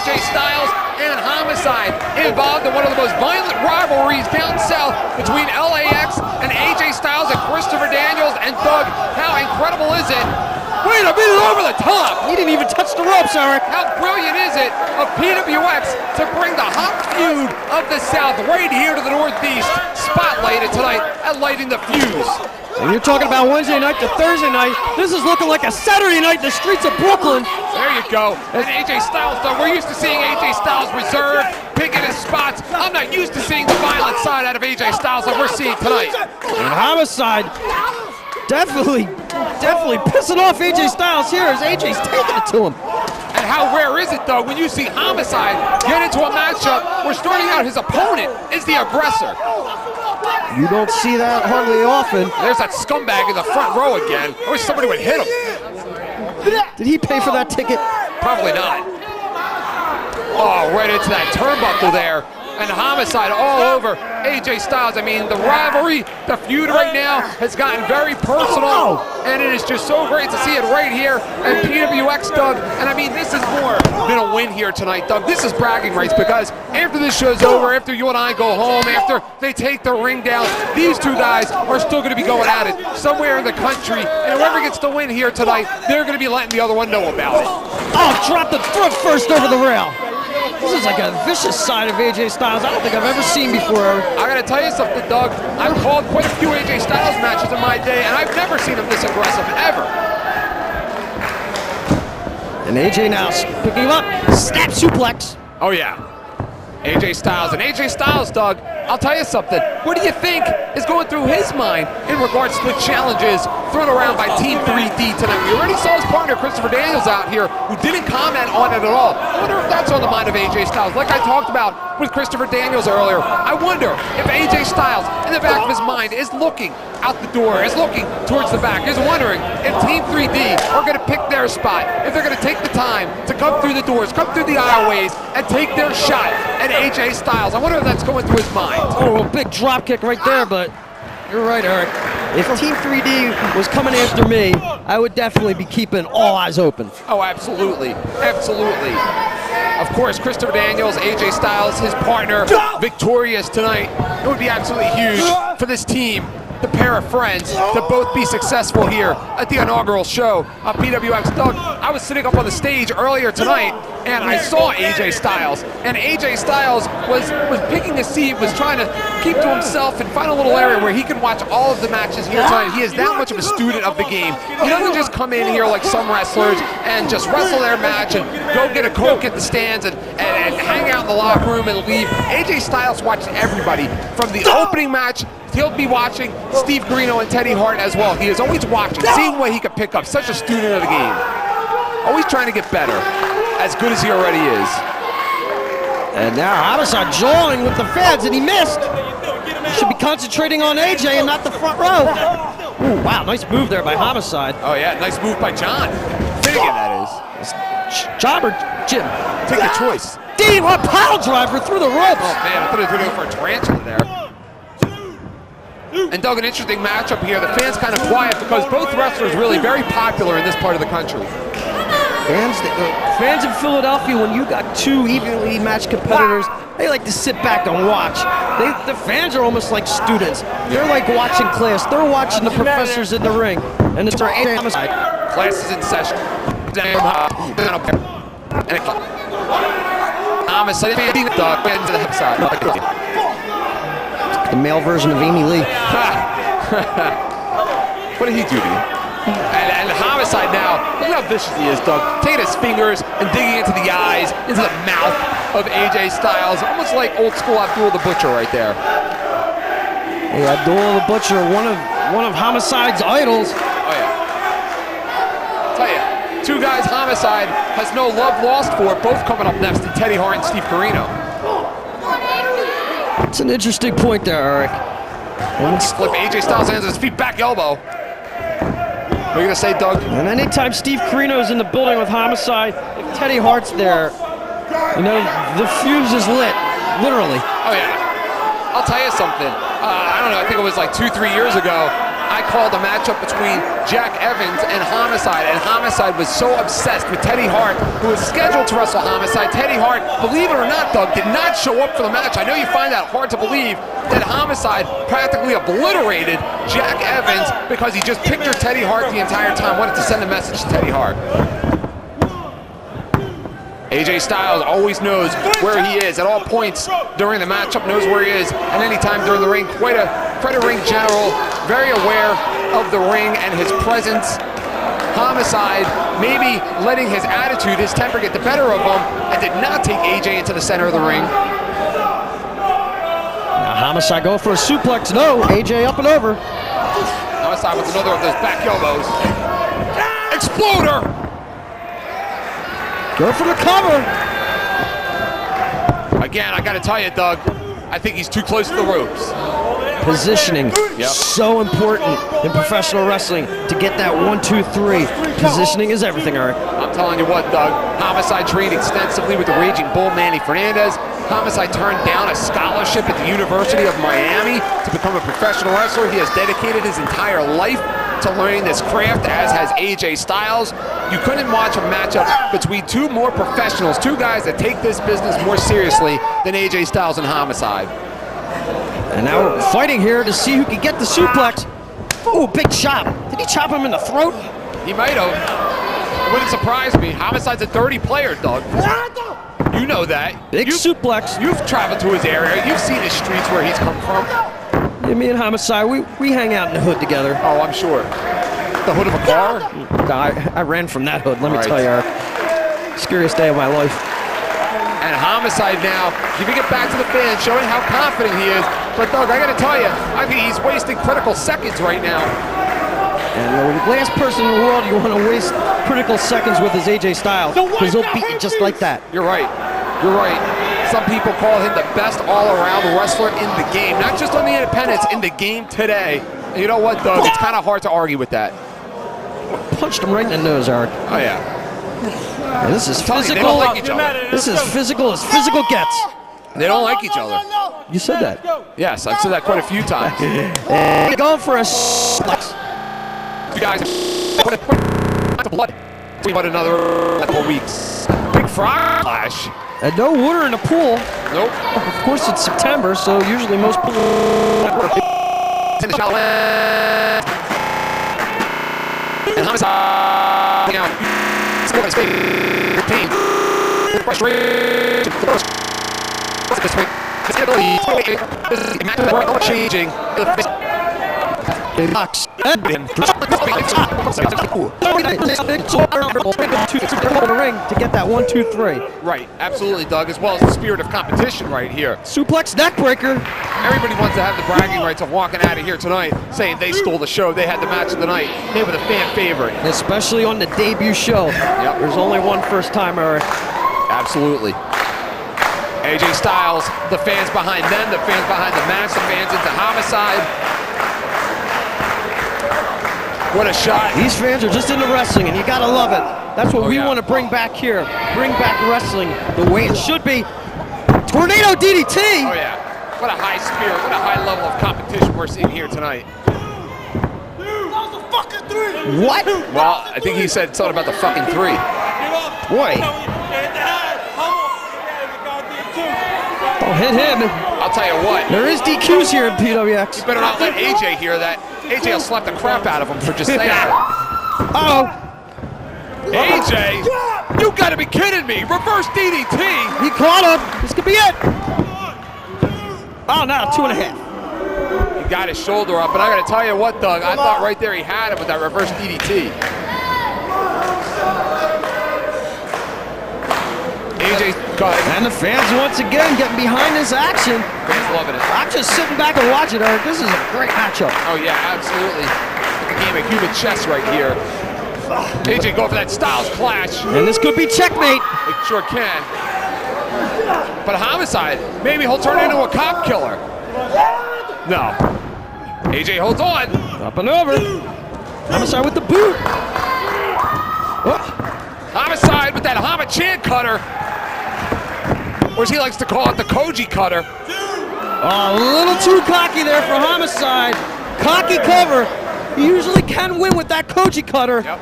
AJ Styles and Homicide involved in one of the most violent rivalries down south between LAX and AJ Styles and Christopher Daniels. And Doug, how incredible is it? Wait a minute, over the top! He didn't even touch the ropes, Eric. How brilliant is it of PWX to bring the hot feud of the South right here to the Northeast, spotlighted tonight at Lighting the Fuse. And you're talking about Wednesday night to Thursday night. This is looking like a Saturday night in the streets of Brooklyn. There you go. And AJ Styles, though, we're used to seeing AJ Styles reserved, picking his spots. I'm not used to seeing the violent side out of AJ Styles like we're seeing tonight. And Homicide definitely pissing off AJ Styles here as AJ's taking it to him. And how rare is it, though, when you see Homicide get into a matchup where starting out his opponent is the aggressor. You don't see that hardly often. There's that scumbag in the front row again. I wish somebody would hit him. Did he pay for that ticket? Probably not. Oh, right into that turnbuckle there. And Homicide all over AJ Styles. I mean, the rivalry, the feud right now has gotten very personal, and it is just so great to see it right here at PWX, Doug. And I mean, this is more than a win here tonight, Doug. This is bragging rights, because after this show's over, after you and I go home, after they take the ring down, these two guys are still going to be going at it somewhere in the country, and whoever gets the win here tonight, they're going to be letting the other one know about it. Oh, drop the foot first over the rail. This is like a vicious side of AJ Styles I don't think I've ever seen before. I gotta tell you something, Doug. I've called quite a few AJ Styles matches in my day, and I've never seen him this aggressive, ever. And AJ now picking him up. Snap suplex. Oh, yeah. AJ Styles. And AJ Styles, Doug, I'll tell you something. What do you think is going through his mind in regards to the challenges thrown around by Team 3D tonight? We already saw his partner, Christopher Daniels, out here, who didn't comment on it at all. I wonder if that's on the mind of AJ Styles. Like I talked about with Christopher Daniels earlier, I wonder if AJ Styles, in the back of his mind, is looking out the door, is looking towards the back, is wondering if Team 3D are going to pick their spot, if they're going to take the time to come through the doors, come through the aisleways, and take their shot at AJ Styles. I wonder if that's going through his mind. Oh, a big drop kick right there, but you're right, Eric. If Team 3D was coming after me, I would definitely be keeping all eyes open. Oh, absolutely. Absolutely. Of course, Christopher Daniels, AJ Styles, his partner, victorious tonight. It would be absolutely huge for this team, the pair of friends, to both be successful here at the inaugural show of PWX. Doug, I was sitting up on the stage earlier tonight, and I saw AJ Styles, and AJ Styles was picking a seat, was trying to keep to himself and find a little area where he can watch all of the matches here tonight. He is that much of a student of the game. He doesn't just come in here like some wrestlers and just wrestle their match and go get a Coke at the stands and hang out in the locker room and leave. AJ Styles watched everybody from the opening match. He'll be watching Steve Corino and Teddy Hart as well. He is always watching, seeing what he can pick up. Such a student of the game. Always trying to get better, as good as he already is. And now Homicide jawing with the fans, and he missed. He should be concentrating on AJ and not the front row. Ooh, wow, nice move there by Homicide. Oh yeah, nice move by John Finnegan, that is. Job or Jim? Take your choice. D1 pile driver through the ropes. Oh man, I thought he was going to go for a tarantula there. And Doug, an interesting matchup here. The fans kind of quiet because both wrestlers really very popular in this part of the country. Fans in Philadelphia, when you got two evenly matched competitors, they like to sit back and watch. The fans are almost like students. They're like watching class. They're watching the professors in the ring. And it's our Homicide. Class is in session. Homicide beating Doug into the side. The male version of Amy Lee. What did he do to you? And Homicide now, look how vicious he is, Doug. Taking his fingers and digging into the eyes, into the mouth of AJ Styles. Almost like old school Abdul the Butcher right there. Hey, Abdul the Butcher, one of Homicide's idols. Oh yeah. Tell you, two guys Homicide has no love lost for, both coming up next to Teddy Hart and Steve Corino. It's an interesting point there, Eric. Flip AJ Styles hands his feet back elbow. What are you gonna say, Doug? And anytime Steve Corino's in the building with Homicide, if Teddy Hart's there, you know, the fuse is lit, literally. Oh yeah. I'll tell you something. I don't know, I think it was like 2-3 years ago. I called a matchup between Jack Evans and Homicide, and Homicide was so obsessed with Teddy Hart, who was scheduled to wrestle Homicide. Teddy Hart, believe it or not, Doug, did not show up for the match. I know you find that hard to believe, that Homicide practically obliterated Jack Evans because he just pictured Teddy Hart the entire time, wanted to send a message to Teddy Hart. AJ Styles always knows where he is at all points during the matchup, knows where he is at any time during the ring. Quite a ring general, very aware of the ring and his presence. Homicide maybe letting his attitude, his temper get the better of him, and did not take AJ into the center of the ring. Now Homicide going for a suplex. No, AJ up and over. Homicide with another of those back elbows. Exploder! Go for the cover. Again, I gotta tell you, Doug, I think he's too close to the ropes. Positioning, so important in professional wrestling to get that 1, 2, 3. Positioning is everything, Eric. I'm telling you what, Doug, Homicide trained extensively with the Raging Bull, Manny Fernandez. Homicide turned down a scholarship at the University of Miami to become a professional wrestler. He has dedicated his entire life to learning this craft, as has AJ Styles. You couldn't watch a matchup between two more professionals, two guys that take this business more seriously than AJ Styles and Homicide. And now we're fighting here to see who can get the suplex. Oh, big chop. Did he chop him in the throat? He might have. It wouldn't surprise me. Homicide's a dirty player, Doug. You know that. Big suplex. You've traveled to his area. You've seen his streets where he's come from. Yeah, me and Homicide, we hang out in the hood together. Oh, I'm sure. The hood of a car? I ran from that hood, let me tell you, Eric. Scariest day of my life. And Homicide now giving it back to the fans, showing how confident he is. But Doug, I gotta tell you, I think he's wasting critical seconds right now. And the last person in the world you want to waste critical seconds with is AJ Styles, because he'll beat you just like that. You're right. You're right. Some people call him the best all-around wrestler in the game, not just on the independents, in the game today. And you know what, Doug? It's kind of hard to argue with that. Punched him right in the nose, Eric. Oh, yeah. And this is physical. They don't like each other. This is physical as physical gets. They don't like each other. You said that. Yes, I've said that quite a few times. And going for a suplex. You guys put the blood for about another couple weeks. Big frog flash. And no water in the pool. Nope. Of course, it's September, so usually most pools. In the shallow end. And Homicide now. Still got his pain. Frustration. Changing. To get that 1, 2, 3. Right, absolutely, Doug, as well as the spirit of competition right here. Suplex neckbreaker. Everybody wants to have the bragging rights of walking out of here tonight saying they stole the show, they had the match of the night, they were the fan favorite. Especially on the debut show. Yep. There's only one first time, Eric. Absolutely. AJ Styles, the fans behind them, the fans behind the match, the fans into Homicide. What a shot. These fans are just into wrestling, and you gotta love it. That's what we want to bring back here. Bring back wrestling the way it should be. Tornado DDT! Oh yeah. What a high spirit, what a high level of competition we're seeing here tonight. What? Well, I think he said something about the fucking 3. Boy. Don't hit him. I'll tell you what. There is DQs here in PWX. You better not let AJ hear that. AJ will slap the crap out of him for just saying that. Uh-oh. AJ, you gotta be kidding me. Reverse DDT. He caught him. This could be it. Oh, no, 2.5. He got his shoulder up, but I gotta tell you what, Doug, I thought right there he had him with that reverse DDT. AJ, go ahead. And the fans once again getting behind this action. Fans loving it. I'm just sitting back and watching, Eric. This is a great matchup. Oh yeah, absolutely. The game of human chess right here. AJ going for that Styles clash. And this could be checkmate. It sure can. But Homicide, maybe he'll turn into a cop killer. No. AJ holds on. Up and over. Homicide with the boot. Oh. Homicide with that Hama-chan cutter. Or as he likes to call it, the Koji cutter. Oh, a little too cocky there for Homicide. Cocky cover. He usually can win with that Koji cutter. Yep.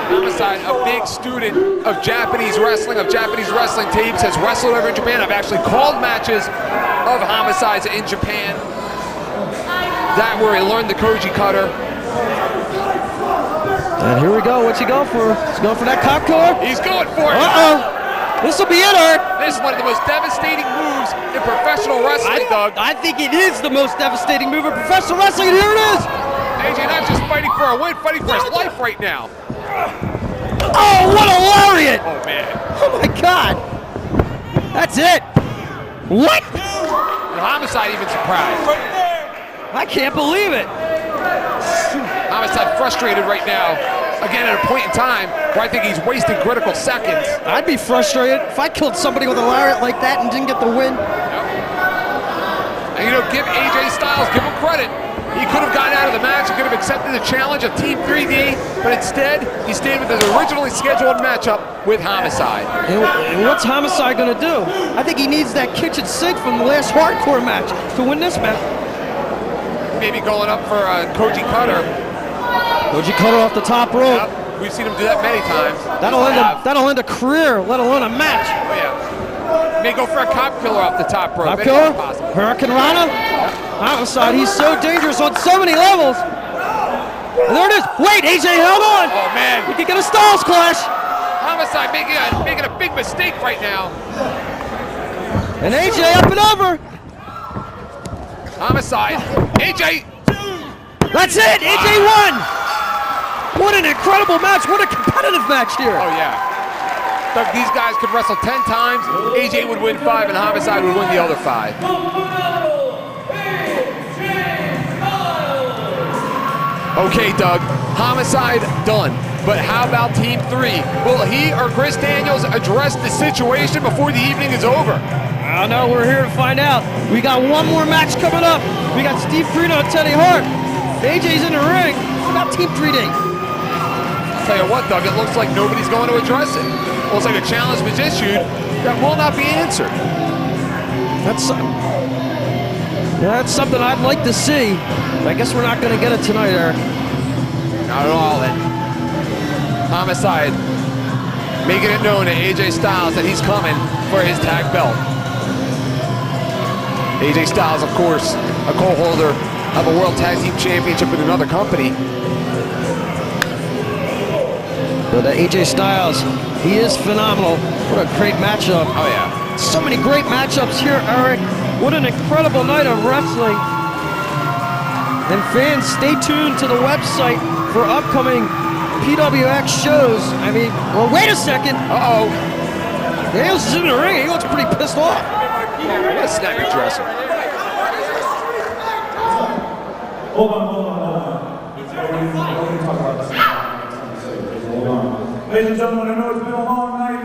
Homicide, a big student of Japanese wrestling tapes, has wrestled over in Japan. I've actually called matches of Homicides in Japan. That where he learned the Koji cutter. And here we go. What's he going for? He's going for that cop killer. He's going for it. This will be it, Art. This is one of the most devastating moves in professional wrestling, Doug. I think it is the most devastating move in professional wrestling, and here it is. AJ not just fighting for a win, fighting for his life right now. Oh, what a lariat! Oh, man. Oh, my God. That's it. What? And Homicide even surprised. I can't believe it. Homicide frustrated right now. Again, at a point in time where I think he's wasting critical seconds. I'd be frustrated if I killed somebody with a lariat like that and didn't get the win. Yep. And you know, give AJ Styles, give him credit. He could have gotten out of the match, he could have accepted the challenge of Team 3D, but instead, he stayed with his originally scheduled matchup with Homicide. And what's Homicide gonna do? I think he needs that kitchen sink from the last hardcore match to win this match. Maybe going up for a Koji cutter. Koji cutter off the top rope. Yep. We've seen him do that many times. That'll end a career, let alone a match. Oh, yeah. May go for a cop killer off the top rope. Cop killer? Hurricane Rana? Homicide, he's so dangerous on so many levels. And there it is. Wait, AJ held on. Oh, man. We could get a Styles clash. Homicide making a big mistake right now. And AJ up and over. Homicide. AJ. That's it. AJ won. What an incredible match. What a competitive match here. Oh, yeah. Doug, these guys could wrestle 10 times. AJ would win 5, and Homicide would win the other 5. Okay, Doug, Homicide done. But how about Team 3? Will he or Chris Daniels address the situation before the evening is over? I don't know, we're here to find out. We got one more match coming up. We got Steve Corino and Teddy Hart. AJ's in the ring. How about Team 3D? I'll tell you what, Doug, it looks like nobody's going to address it. Looks like a challenge was issued that will not be answered. That's something I'd like to see. I guess we're not going to get it tonight, Eric. Not at all, then. Homicide making it known to AJ Styles that he's coming for his tag belt. AJ Styles, of course, a co-holder of a World Tag Team Championship with another company. But AJ Styles, he is phenomenal. What a great matchup. Oh, yeah. So many great matchups here, Eric. What an incredible night of wrestling. And fans, stay tuned to the website for upcoming PWX shows. I mean, well, wait a second. Uh-oh. Daniels is in the ring. He looks pretty pissed off. What a snappy dresser. Hold on. Ladies and gentlemen, I know it's been a long night.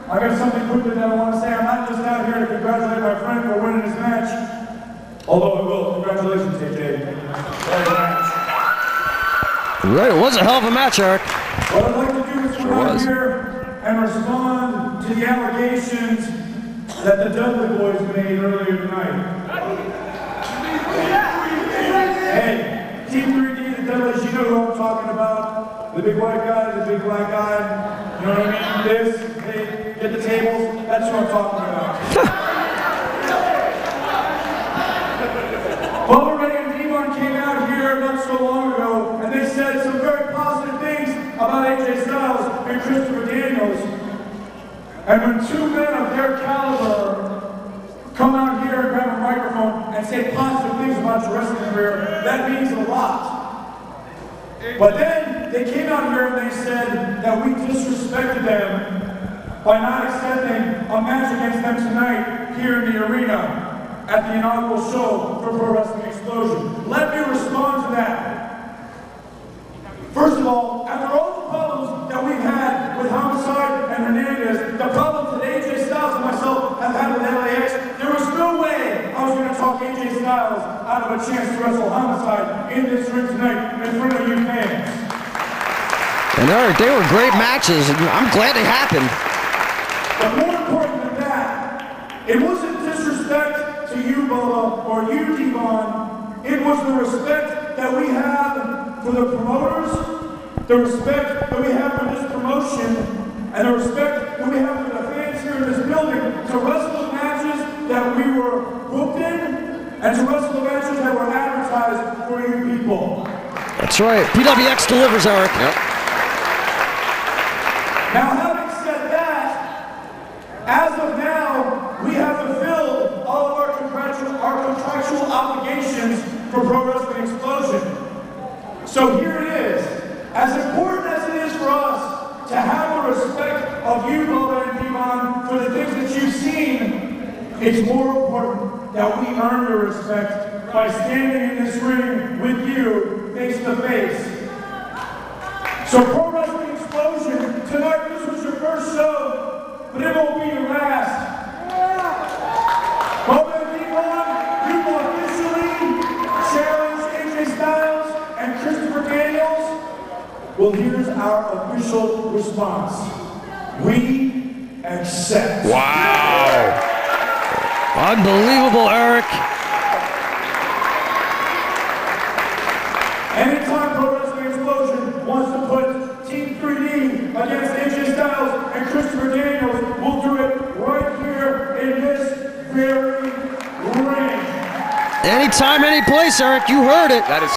I got something quickly that I want to say. I'm not just out here to congratulate my friend for winning his match. Although I will. Congratulations, AJ. Right, it was a hell of a match, Eric. What I'd like to do is come out here and respond to the allegations that the Dudley boys made earlier tonight. Hey, Team 3D, the Dudleys, you know who I'm talking about. The big white guy, the big black guy. You know what I mean? This, hey, get the tables. That's who I'm talking about. Bubba Ray and Devon came out here not so long ago, and they said some very positive things about AJ Styles and Christopher Daniels. And when two men of their caliber come out here and grab a microphone and say positive things about your wrestling career, that means a lot. But then they came out here and they said that we disrespected them by not accepting a match against them tonight here in the arena at the inaugural show for Pro Wrestling Explosion. Let me respond to that. First of all, after all the problems that we've had with Homicide and Hernandez, the problems that AJ Styles and myself have had with LAX, there was no way I was going to talk AJ Styles out of a chance to wrestle Homicide in this ring tonight in front of you fans. And Eric, they were great matches, and I'm glad they happened. But more important than that, it wasn't disrespect to you, Bubba, or you, Devon. It was the respect that we have for the promoters, the respect that we have for this promotion, and the respect that we have for the fans here in this building to wrestle the matches that we were booked in, and to wrestle the matches that were advertised for you people. That's right. PWX delivers, Eric. Yep. Now, having said that, as of now, we have fulfilled all of our contractual obligations for Pro Wrestling Explosion. So here it is. As important as it is for us to have the respect of you, Boba and Devon, for the things that you've seen, it's more important that we earn your respect by standing in this ring with you face to face. So Pro Wrestling Explosion, tonight this was your first show, but it won't be your last. Boba and Devon, you will officially challenge AJ Styles and Christopher Daniels. Well, here's our official response. We accept. Wow. Unbelievable, Eric. Anytime Pro Wrestling Explosion wants to put Team 3D against AJ Styles and Christopher Daniels, we'll do it right here in this very ring. Anytime, any place, Eric. You heard it. That is